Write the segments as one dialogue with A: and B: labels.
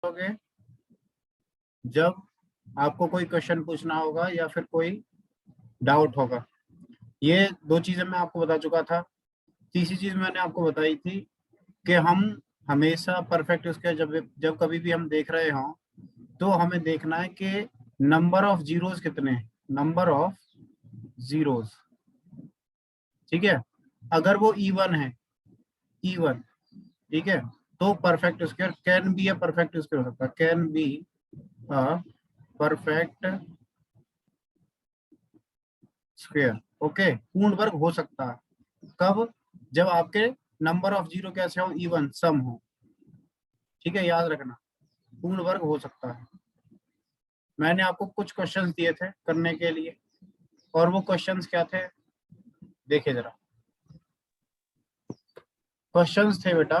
A: करोगे जब आपको कोई क्वेश्चन पूछना होगा या फिर कोई डाउट होगा। ये दो चीजें मैं आपको बता चुका था। तीसरी चीज मैंने आपको बताई थी कि हम हमेशा परफेक्ट उसके जब जब कभी भी हम देख रहे हों तो हमें देखना है कि नंबर ऑफ जीरोस कितने हैं, नंबर ऑफ जीरोस। ठीक है, अगर वो इवन है, इवन, ठीक है, तो perfect square can be a perfect square हो सकता है, can be a perfect square. Okay, पूर्ण वर्ग हो सकता है कब? जब आपके नंबर ऑफ जीरो कैसे हो, इवन, सम हो। ठीक है, याद रखना, पूर्ण वर्ग हो सकता है। मैंने आपको कुछ क्वेश्चंस दिए थे करने के लिए, और वो क्वेश्चंस क्या थे देखिए जरा। क्वेश्चंस थे बेटा,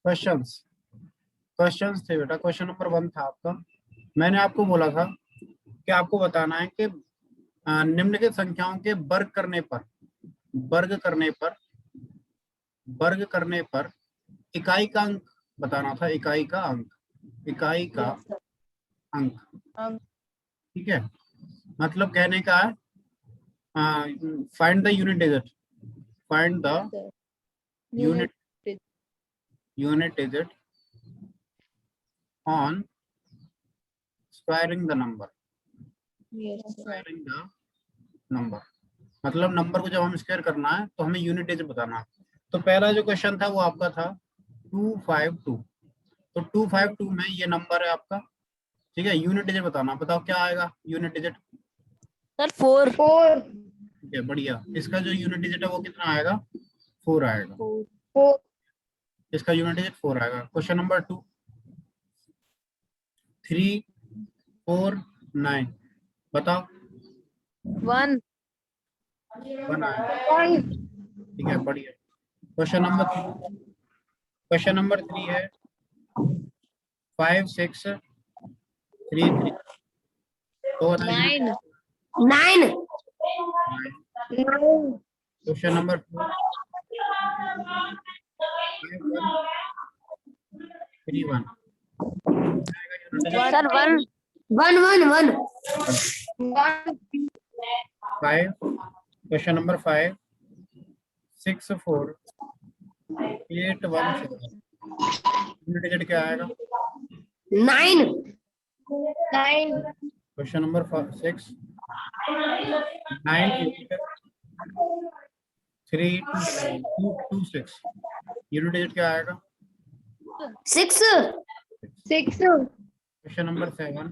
A: क्वेश्चंस क्वेश्चंस थे बेटा। क्वेश्चन नंबर 1 था आपका, मैंने आपको बोला था कि आपको बताना है कि निम्नलिखित संख्याओं के वर्ग करने पर, वर्ग करने पर, वर्ग करने पर इकाई का अंक बताना था, इकाई का अंक, इकाई का अंक। ठीक है, मतलब कहने का है find the unit digit, find the unit digit on squaring the number, squaring the number. मतलब नंबर को जब हम स्क्वायर करना है तो हमें यूनिट डिजिट बताना है। तो पहला जो क्वेश्चन था वो आपका था 252। तो 252 में ये नंबर है आपका। ठीक है, यूनिट डिजिट बताना, बताओ क्या आएगा यूनिट डिजिट?
B: सर 4।
A: ठीक है, बढ़िया। इसका जो यूनिट डिजिट है वो कितना आएगा? 4 आएगा। इसका यूनिट डिजिट 4 आएगा। क्वेश्चन नंबर 2, 3 4 9, बताओ।
B: 1
A: आएगा। ठीक है, बढ़िया। क्वेश्चन नंबर 3 है 5 6 3 3, तो
B: 9
A: question number 4 5 1 3 1,
B: sir 1
A: 5। Question number 5 6 4 8 1 7, unit digit क्या आएगा?
B: 9
A: क्वेश्चन नंबर 6 9 8 3 2 2 6, यूनिट डिजिट क्या आएगा?
B: 6
A: क्वेश्चन नंबर 7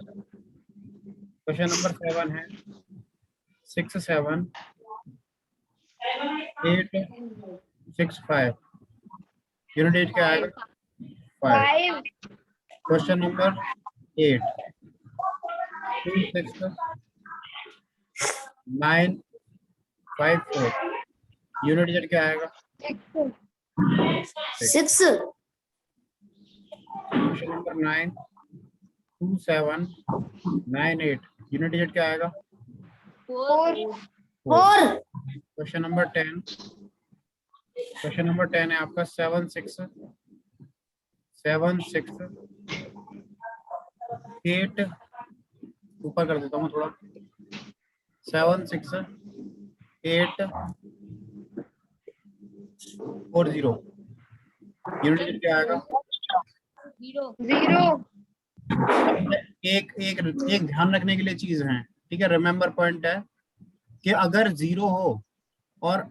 A: है 6 7 8 6 5, यूनिट डिजिट क्या आएगा? 5। क्वेश्चन नंबर 8 2 6 9 5 4, यूनिट डिजिट क्या आएगा?
B: 6
A: क्वेश्चन नंबर 9 2 7 9 8, यूनिट डिजिट क्या आएगा? 4। क्वेश्चन नंबर 10 है आपका 7 6 8, ऊपर कर देता हूँ थोड़ा, 7 6 8 4 0, यूनिट डिजिट क्या आएगा?
B: 0
A: एक एक एक ध्यान रखने के लिए चीज है, ठीक है, रिमेम्बर पॉइंट है कि अगर 0 हो और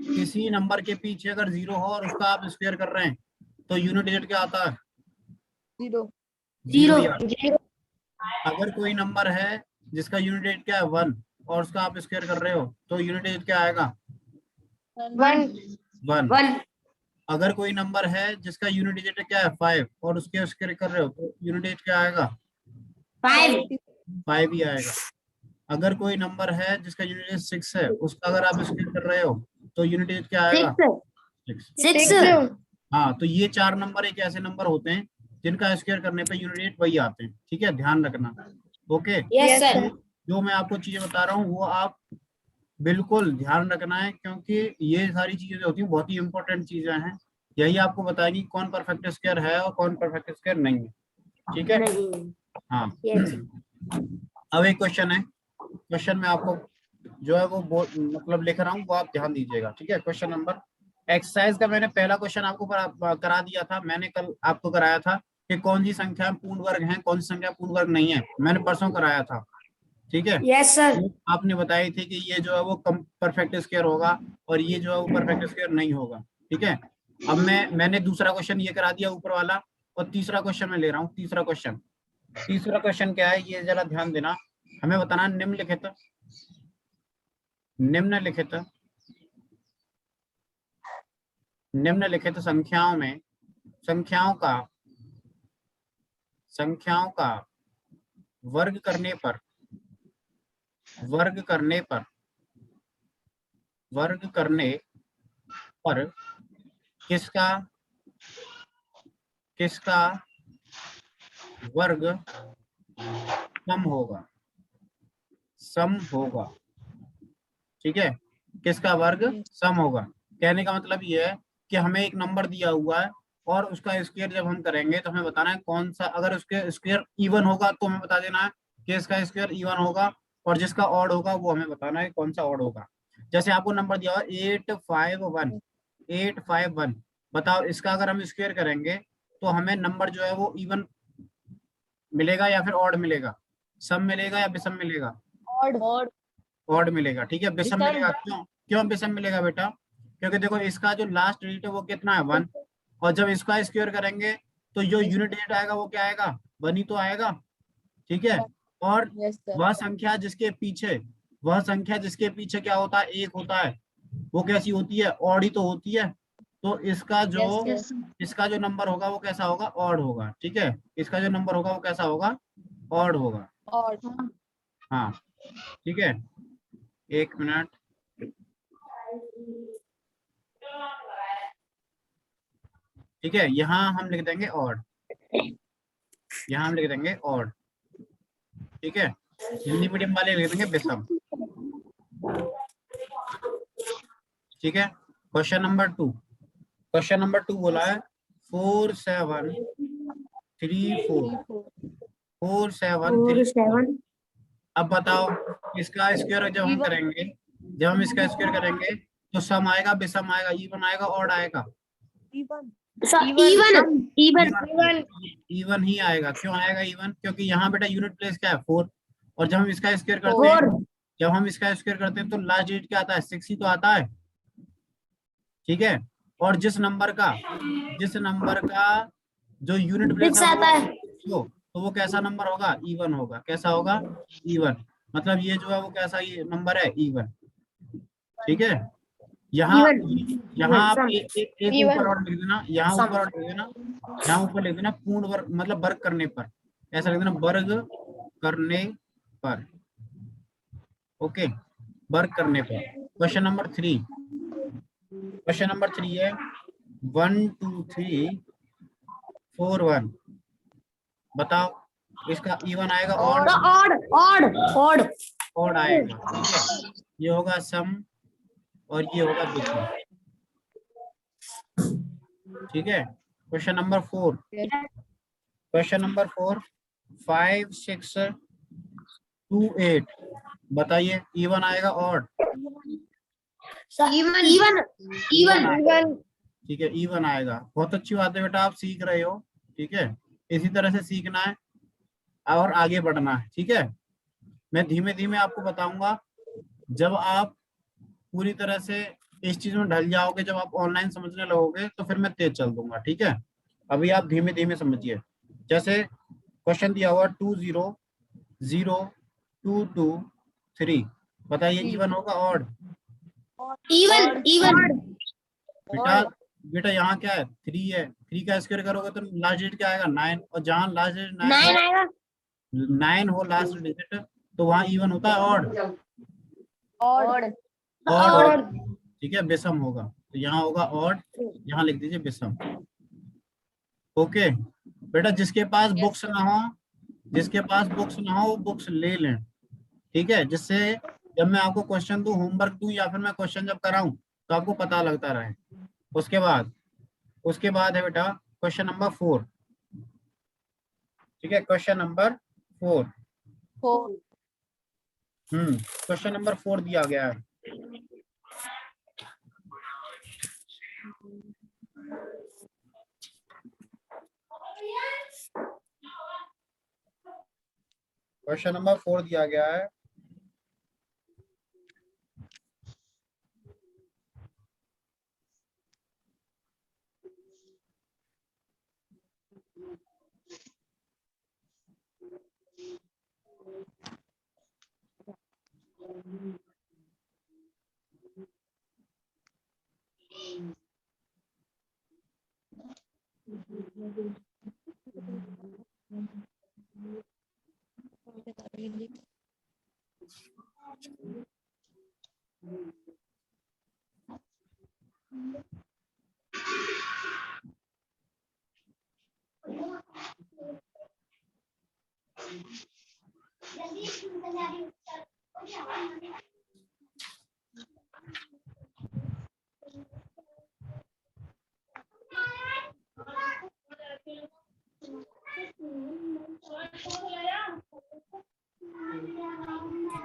A: किसी नंबर के पीछे अगर 0 हो और उसका आप स्क्वायर कर रहे हैं तो यूनिट डिजिट क्या आता है?
B: 0
A: 0 ही आता है। अगर कोई नंबर है जिसका यूनिट डिजिट क्या है 1 और उसका आप स्क्वायर कर रहे हो तो यूनिट डिजिट क्या आएगा? 1। अगर कोई नंबर है जिसका यूनिट डिजिट क्या है 5 और उसके स्क्वायर कर रहे हो तो यूनिट डिजिट क्या आएगा? 5 ही आएगा। अगर कोई नंबर है जिसका यूनिट डिजिट 6 है, उसका अगर आप स्क्वायर कर रहे हो तो यूनिट डिजिट क्या आएगा? 6। हाँ, तो ये 4 नंबर एक ऐसे नंबर होते हैं जिनका स्क्वायर करने पे यूनिट डिजिट वही आते हैं। ठीक है, ध्यान रखना। ओके, जो मैं आपको चीजें बता रहा हूँ वो आप बिल्कुल ध्यान रखना है, क्योंकि ये सारी चीजें जो होती हैं बहुत ही इंपॉर्टेंट चीजें हैं यही आपको बताएगी कौन परफेक्ट स्क्वायर है और कौन परफेक्ट स्क्वायर नहीं है। ठीक है। हाँ। अब एक क्वेश्चन है, क्वेश्चन में आपको जो है वो मतलब लिख रहा हूँ, वो आप ध्यान दीजिएगा। ठीक है। क्वेश्चन नंबर, एक्सरसाइज का मैंने पहला क्वेश्चन आपको करा दिया था, मैंने कल आपको कराया था कि कौन सी संख्या पूर्ण वर्ग है, कौन सी संख्या पूर्ण वर्ग नहीं है, मैंने परसों कराया था। ठीक है।
B: Yes sir.
A: आपने बताई थी कि ये जो है वो कम परफेक्ट स्क्वायर होगा और ये जो है वो परफेक्ट स्क्वायर नहीं होगा। ठीक है। अब मैंने दूसरा क्वेश्चन ये करा दिया ऊपर वाला, और तीसरा क्वेश्चन मैं ले रहा हूँ। तीसरा क्वेश्चन क्या है, ये जरा ध्यान देना। हमें बताना निम्नलिखित संख्याओं का वर्ग करने पर किसका वर्ग सम होगा। ठीक है। किसका वर्ग सम होगा। कहने का मतलब ये है कि हमें एक नंबर दिया हुआ है और उसका स्क्वायर जब हम करेंगे तो हमें बताना है कौन सा, अगर उसके स्क्वायर इवन होगा तो हमें बता देना है कि इसका स्क्वायर इवन होगा, और जिसका ऑड होगा वो हमें बताना है कौन सा ऑड होगा। जैसे आपको नंबर दिया हुआ 851, बताओ इसका अगर हम स्क्वायर करेंगे तो हमें नंबर जो है वो इवन मिलेगा या फिर ऑड मिलेगा, सम मिलेगा या विषम मिलेगा,
B: ऑड।
A: ऑड मिलेगा। ठीक है। विषम मिलेगा। क्यों क्यों विषम मिलेगा बेटा, क्योंकि देखो इसका जो लास्ट डिजिट है वो कितना है 1, और जब इसका स्क्वायर करेंगे तो जो यूनिट डिजिट आएगा वो क्या आएगा, 1 ही तो आएगा। ठीक है। और वह संख्या जिसके पीछे क्या होता है, एक होता है, वो कैसी होती है, ऑड ही तो होती है। तो इसका जो नंबर होगा वो कैसा होगा, ऑड होगा। ठीक है। इसका जो नंबर होगा वो कैसा होगा, ऑड होगा। हाँ। ठीक है। एक मिनट। ठीक है। यहाँ हम लिख देंगे ऑड। ठीक है। हिंदी मीडियम वाले लिख देंगे विषम। ठीक है। क्वेश्चन नंबर टू बोला है 4734। अब बताओ इसका स्क्वायर जब हम इसका स्क्वायर करेंगे तो सम आएगा, विषम आएगा, इवन आएगा, ऑड आएगा, इवन ही आएगा। क्यों आएगा इवन, क्योंकि यहाँ बेटा यूनिट प्लेस क्या है 4, और जब हम इसका स्क्वायर करते हैं तो लास्ट डिजिट क्या आता है, 6 ही तो आता है। ठीक है। और जिस नंबर का जो यूनिट प्लेस है तो वो कैसा नंबर होगा, इवन होगा। कैसा होगा, इवन। मतलब ये जो है वो कैसा ये नंबर है, इवन। ठीक है। यहाँ आप एक ऊपर और लिख देना, यहाँ ऊपर लिख देना पूर्ण वर्ग, मतलब वर्ग करने पर, ऐसा लिख देना वर्ग करने पर। ओके। वर्ग करने पर। क्वेश्चन नंबर थ्री है 1 2 3 4 1। बताओ इसका इवन आएगा, ऑड आएगा। ठीक है। ये होगा सम और ये होगा विषम। ठीक है। Question number four 5 6 2 8। बताइए इवन आएगा, ऑड। ठीक है, इवन आएगा। बहुत अच्छी बात है बेटा, आप सीख रहे हो। ठीक है। इसी तरह से सीखना है और आगे बढ़ना है। ठीक है। मैं धीमे धीमे आपको बताऊंगा, जब आप पूरी तरह से इस चीज में ढल जाओगे, जब आप ऑनलाइन समझने लगोगे तो फिर मैं तेज चल दूंगा। ठीक है। अभी आप धीमे धीमे समझिए। जैसे क्वेश्चन दिया हुआ 2 0 0 2 2 3। बताइए इवन होगा, ऑड। बेटा यहाँ क्या है, 3 है, 3 का स्क्वायर करोगे तो लास्ट डिजिट क्या आएगा, 9। और जहाँ लास्ट डिजिट 9 हो लास्ट डिजिट, तो वहाँ इवन होता है, ऑड होगा। ठीक है। विषम होगा, तो यहाँ होगा ऑड, यहाँ लिख दीजिए विषम। ओके बेटा, जिसके पास बुक्स ना हो वो बुक्स ले लें। ठीक है। जिससे जब मैं आपको क्वेश्चन दूं, होमवर्क दूं, या फिर मैं क्वेश्चन जब कराऊं तो आपको पता लगता रहे। उसके बाद उसके बाद है बेटा क्वेश्चन नंबर 4। ठीक है, क्वेश्चन नंबर 4।
B: 4
A: क्वेश्चन नंबर 4 दिया गया है। क्वेश्चन नंबर 4 दिया गया है।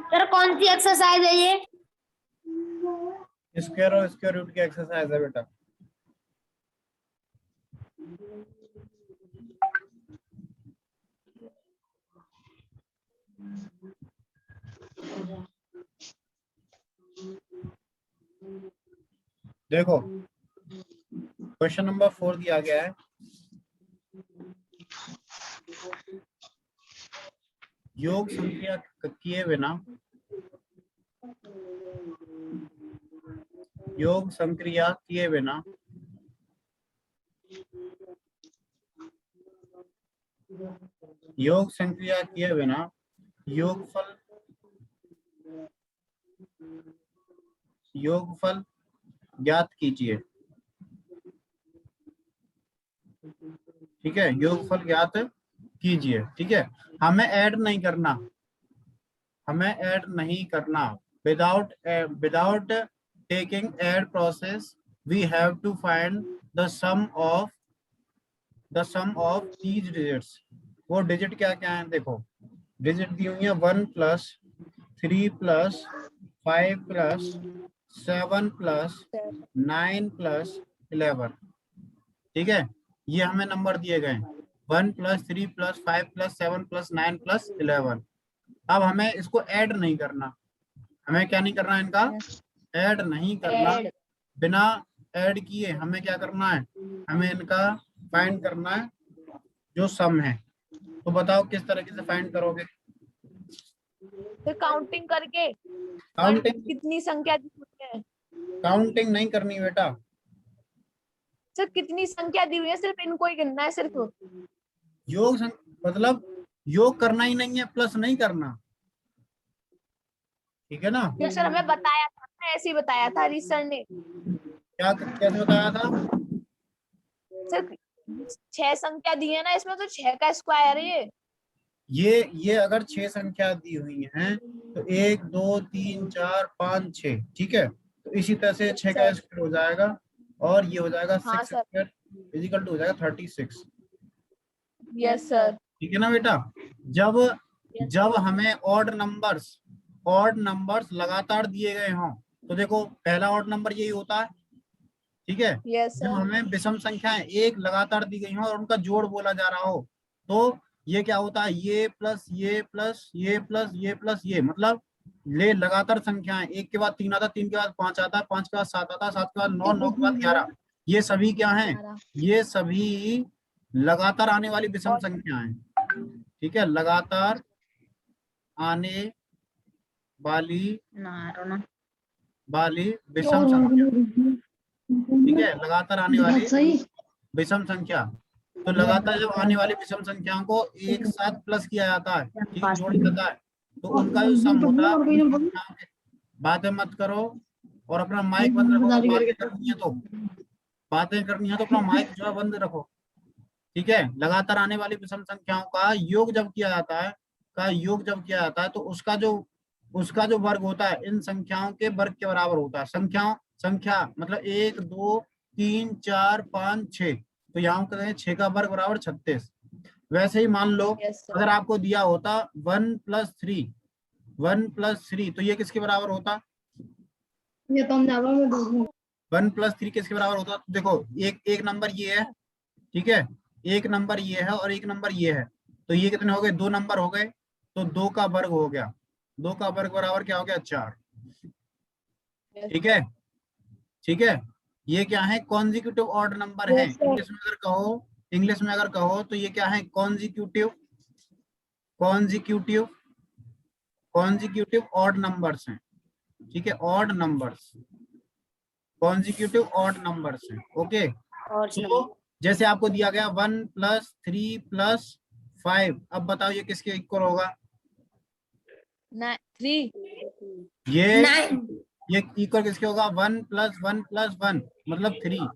B: सर कौन सी एक्सरसाइज है ये?
A: स्क्वायर और स्क्वायर रूट की एक्सरसाइज है बेटा। देखो क्वेश्चन नंबर 4 दिया गया है। योग संक्रिया किए बिना योग संक्रिया किए बिना योग संक्रिया किए बिना योगफल ज्ञात कीजिए। ठीक है, योगफल ज्ञात कीजिए। ठीक है, हमें ऐड नहीं करना, हमें ऐड नहीं करना। Without taking add process we have to find the sum of these digits. वो डिजिट क्या क्या है देखो, डिजिट दी हुई है 1 + 3 + 5 + 7 + 9 + 11। ठीक है, ये हमें नंबर दिए गए 1 + 3 + 5 + 7 + 9 + 11। अब हमें इसको ऐड नहीं करना, हमें क्या नहीं करना, इनका ऐड नहीं करना।
B: ऐड
A: बिना ऐड किए हमें क्या करना है, हमें इनका फाइंड करना है जो सम है। तो बताओ किस तरीके से फाइंड करोगे?
B: फिर काउंटिंग करके
A: काउंटिंग
B: कितनी संख्या दी हुई है?
A: काउंटिंग नहीं करनी बेटा।
B: सर कितनी संख्या दी हुई है, सिर्फ इनको ही गिनना है सिर्फ?
A: मतलब योग करना ही नहीं है, प्लस नहीं करना। ठीक है ना?
B: जो सर हमें बताया था, ऐसे ही बताया था हरीश सर ने।
A: क्या कैसे बताया था?
B: सर 6 संख्या दी है ना इसमें, तो 6 का स्क्वायर है
A: ये अगर 6 संख्या दी हुई हैं तो 1 2 3 4 5 6। ठीक है, तो इसी तरह से 6 का
B: सर।
A: स्क्वायर हो जाएगा और ये हो जाएगा
B: हाँ
A: 6
B: सर।
A: स्क्वायर इजिकल टू हो जाएगा 36।
B: Yes sir.
A: ठीक है ना बेटा? जब जब हमें ऑड नंबर्स लगातार दिए गए हों, तो देखो पहला ऑड नंबर यही होता है। ठीक है,
B: यस
A: जब
B: सर।
A: हमें विषम संख्याएं एक लगातार दी गई हो और उनका जोड़ बोला जा रहा हो, तो ये क्या होता है, ये प्लस ये प्लस ये प्लस ये प्लस ये, मतलब ले लगातार संख्याएं, एक के बाद 3 आता, 3 के बाद 5 आता, 5 के बाद 7 आता, 7 के बाद 9, 9 के बाद 11। ये सभी क्या हैं? ये सभी लगातार आने वाली विषम
B: और
A: संख्याएं। ठीक है, लगातार आने वाली विषम संख्या। ठीक है, लगातार आने वाली विषम संख्या। तो लगातार जब आने वाली विषम संख्याओं को एक साथ प्लस किया जाता है, ठीक है, जोड़ा जाता है, तो उनका जो सम होता है उन संख्याओं के। बातें मत करो और अपना माइक बंद रखो। अगर बातें करनी है तो अपना माइक जो है बंद रखो। ठीक है, लगातार आने वाली विषम संख्याओं का योग जब किया जाता है तो उसका जो वर्ग होता है इन संख्याओं के वर्ग के बराबर होता है। संख्या मतलब 1 2 3 4 5 6, तो यहाँ हम कहते हैं 6 का वर्ग बराबर 36। वैसे ही मान लो
B: यस सर।
A: अगर आपको दिया होता 1 + 3, 1 + 3, तो ये किसके बराबर होता?
C: ये तो हम जावा में दूंगा।
A: 1 + 3 किसके बराबर होता? तो देखो एक नंबर ये है, ठीक है, एक नंबर ये है और एक नंबर ये है, तो ये कितने हो गए? 2 नंबर हो गए, तो 2 का वर्ग हो गया, 2 का वर्ग बराबर क्या हो गया? 4। ठीक है, ठीक है। ये क्या है? कॉन्जिक्यूटिव ऑड नंबर है। इंग्लिश में अगर कहो तो ये क्या है? Consecutive consecutive consecutive odd numbers हैं। ठीक है, odd numbers, consecutive odd numbers हैं। ओके, तो जैसे आपको दिया गया 1 + 3 + 5, अब बताओ ये किसके इक्वल होगा?
B: 3।
A: ये इक्वल किसके होगा? 1 + 1 + 1 मतलब 3,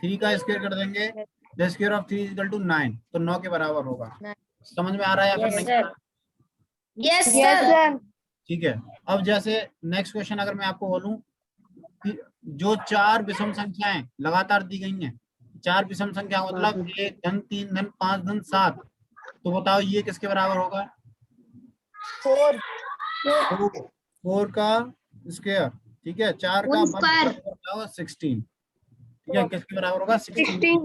A: 3 का स्क्वायर कर देंगे, द स्क्वायर ऑफ 3 = 9, तो 9 के बराबर होगा। समझ में आ रहा है या फिर नहीं?
C: Yes sir.
A: ठीक है, अब जैसे नेक्स्ट क्वेश्चन अगर मैं आपको बोलूं कि जो 4 विषम संख्याएं लगातार दी गई हैं, 4 विषम संख्या मतलब 1 धन 3 धन 5 धन 7, तो बताओ ये किसके बराबर होगा?
B: 4।
A: 4 का स्क्वायर, ठीक है, 4 का वर्ग बराबर होगा 16। ठीक है, किसके बराबर होगा? 16।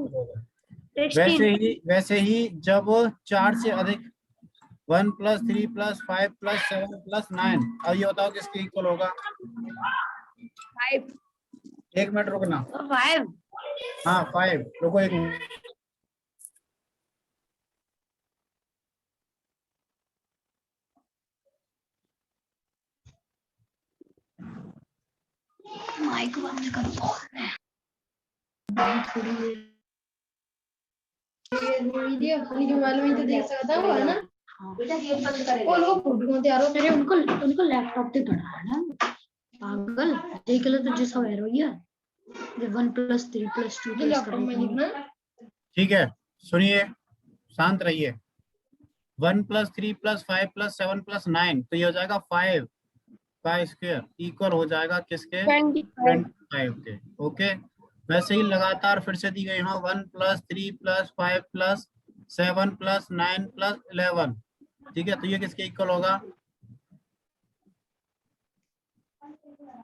A: वैसे ही जब 4 से अधिक 1 + 3 + 5 + 7 + 9, अब ये बताओ किसके इक्वल होगा?
B: 5।
A: 1 मिनट रुकना।
C: 5।
A: हाँ 5, रुको 1 मिनट।
C: माइक बंद करो। ये अपनी मोबाइल में तो देख सकता हूँ ना। बेटा गेम बंद करेगा। और वो फोटो तैयार हो मेरे, उनको लैपटॉप पे पढ़ा है ना। पागल देख लो तो जैसा है रोइया। ये 1 + 3 + 2 लैपटॉप में लिखना।
A: ठीक है, सुनिए, शांत रहिए। 1 + 3 + 5 + 7 + 9, तो ये हो जाएगा 5 का स्क्वायर इक्वल हो जाएगा किसके? 25 के। ओके, वैसे ही लगातार फिर से दी गई है 1 + 3 + 5 + 7 + 9 + 11, ठीक है, तो ये किसके इक्वल होगा?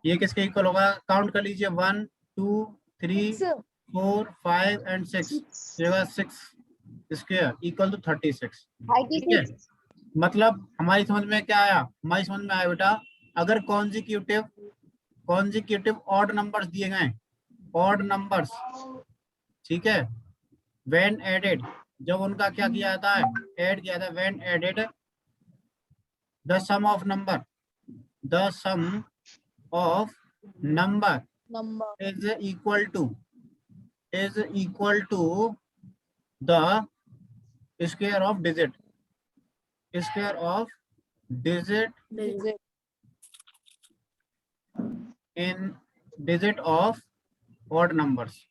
A: ये किसके इक्वल होगा? काउंट कर लीजिए, 1 2 3 4 5 एंड 6, 6 स्क्वायर इक्वल टू 36। ठीक है, मतलब हमारी समझ में क्या आया? हमारी समझ में आया बेटा, अगर कॉन्जिक्यूटिव ऑड नंबर्स दिए गए, ऑड नंबर्स, ठीक है, व्हेन एडेड, जब उनका क्या किया जाता है? ऐड किया जाता है। When added the sum of number, the sum of number is equal to the square of digit in digit of odd numbers।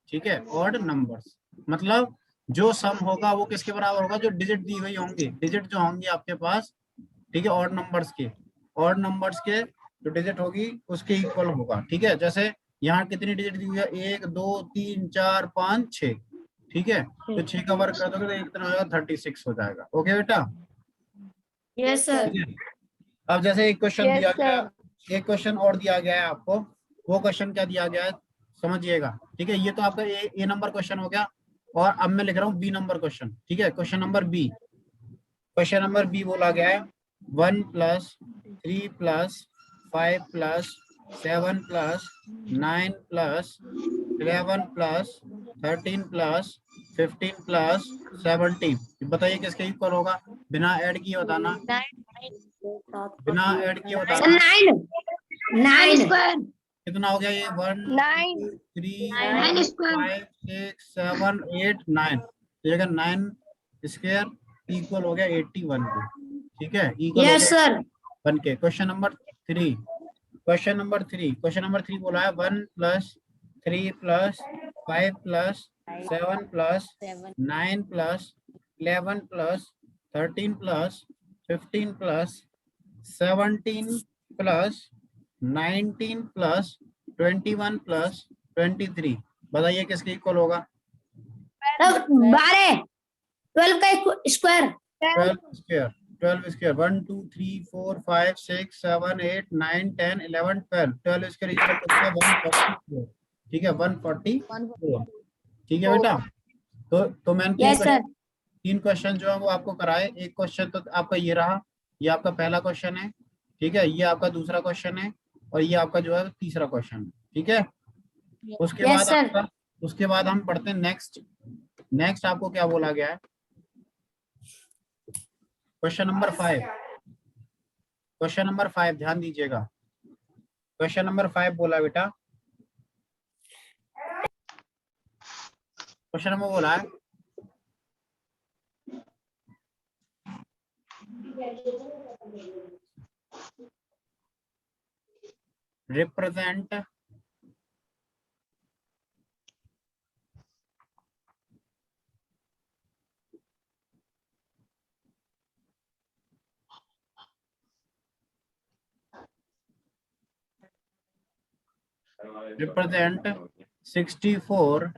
A: ठीक है, ऑड नंबर्स मतलब जो सम होगा वो किसके बराबर होगा? जो डिजिट दी गई होंगी, डिजिट जो होंगी आपके पास, ठीक है, ऑड नंबर्स के जो डिजिट होगी उसके इक्वल होगा। ठीक है, जैसे यहाँ कितनी डिजिट दी हुई है? 1 2 3 4 5 6, ठीक है, तो 6 का वर्ग कर दोगे तो कितना हो जाएगा? 36 हो जाएगा। ओके बेटा?
C: Yes sir.
A: ठीक है, अब जैसे एक क्वेश्चन दिया गया, एक क्वेश्चन और दिया गया है आपको, वो क्वेश्चन क्या दिया गया है समझिएगा। ठीक है, ये तो आपका ए नंबर क्वेश्चन हो गया, और अब मैं लिख रहा हूँ बी नंबर क्वेश्चन। ठीक है, क्वेश्चन नंबर बी बोला गया है 1 + 3 + 5 + 7 + 9 + 11 + 13 + 15 + 17, बताइए किसके इक्वल होगा? बिना ऐड किए बताना, बिना ऐड किए बताना।
C: 9 स्क्वायर
A: कितना हो गया ये? 1 2 3 4 5 6 7 8 9, तो अगर 9 स्क्वायर इक्वल हो गया 81 के। ठीक है, इक्वल हो गया 1 के। क्वेश्चन नंबर 3 बोला है 1 + 3 + 5 + 7 + 9 + 11 + 13 + 15 + 17 + 19 + 21 + 23, बताइए किसके इक्वल होगा?
C: 12 12 का square
A: 12 square 12 square 1 2 3 4 5 6 7 8 9 10 11 12 12 square equal to 144। ठीक है 144। ठीक है बेटा। तो मैंने
C: यस सर।
A: तीन क्वेश्चन जो है वो आपको कराए। एक क्वेश्चन तो आपका ये रहा, ये आपका पहला क्वेश्चन है। ठीक है, ये आपका दूसरा क्वेश्चन है और ये आपका जो है तीसरा क्वेश्चन है। ठीक है, उसके
C: यस
A: बाद
C: सर।
A: आपका, उसके बाद हम पढ़ते हैं नेक्स्ट। नेक्स्ट आपको क्या बोला गया है? Question number 5। क्वेश्चन नंबर 5 ध्यान दीजिएगा। क्वेश्चन नंबर 5 बोला बेटा, क्वेश्चन नंबर बोला है represent represent 64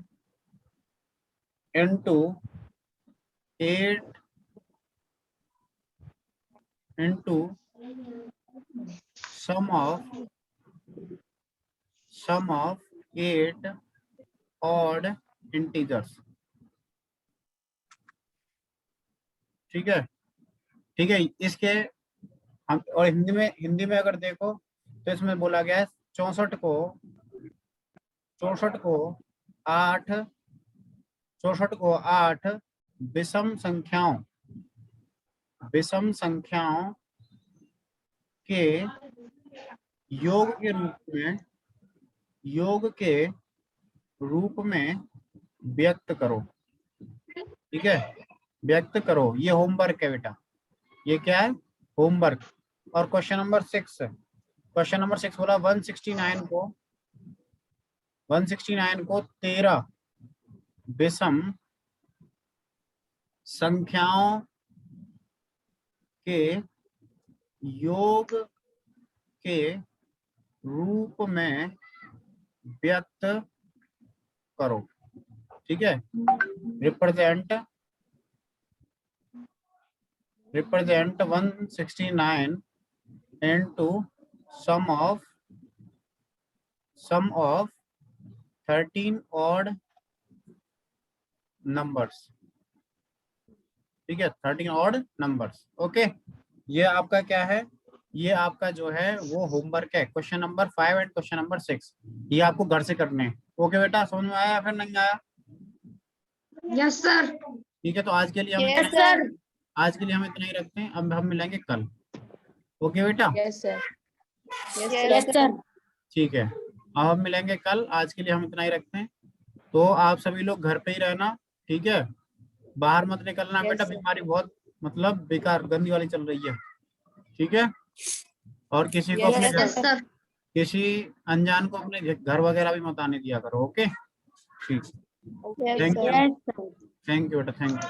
A: into 8 into sum of 8 odd integers। ठीक है, ठीक है। इसके हम और हिंदी में अगर देखो तो इसमें बोला गया है 64 को 8 विषम संख्याओं के योग के रूप में व्यक्त करो। ठीक है, व्यक्त करो। ये होमवर्क है बेटा, ये क्या है? होमवर्क। और क्वेश्चन नंबर 6 है। क्वेश्चन नंबर 6 बोला 169 को 13 विषम संख्याओं के योग के रूप में व्यक्त करो। ठीक है, represent 169 into sum of 13 odd numbers। ठीक है, 13 odd numbers। ओके, ये आपका क्या है? ये आपका जो है वो होमवर्क है। Question number 5 and question number 6 ये आपको घर से करने हैं। ओके बेटा, समझ में आया या फिर नहीं आया?
C: Yes sir.
A: ठीक है, तो आज के लिए हम
B: यस सर।
A: आज के लिए हम इतना ही रखते हैं। अब हम मिलेंगे कल। ओके बेटा,
B: यस सर।
C: Yes sir.
A: ठीक है, अब हम मिलेंगे कल। आज के लिए हम इतना ही रखते हैं। तो आप सभी लोग घर पे ही रहना। ठीक है, बाहर मत निकलना बेटा, बीमारी बहुत मतलब बेकार गंदी वाली चल रही है। ठीक है, और किसी को अपने घर, किसी अनजान को अपने घर वगैरह भी मत आने दिया करो। ओके, ठीक। थैंक यू बेटा, थैंक यू।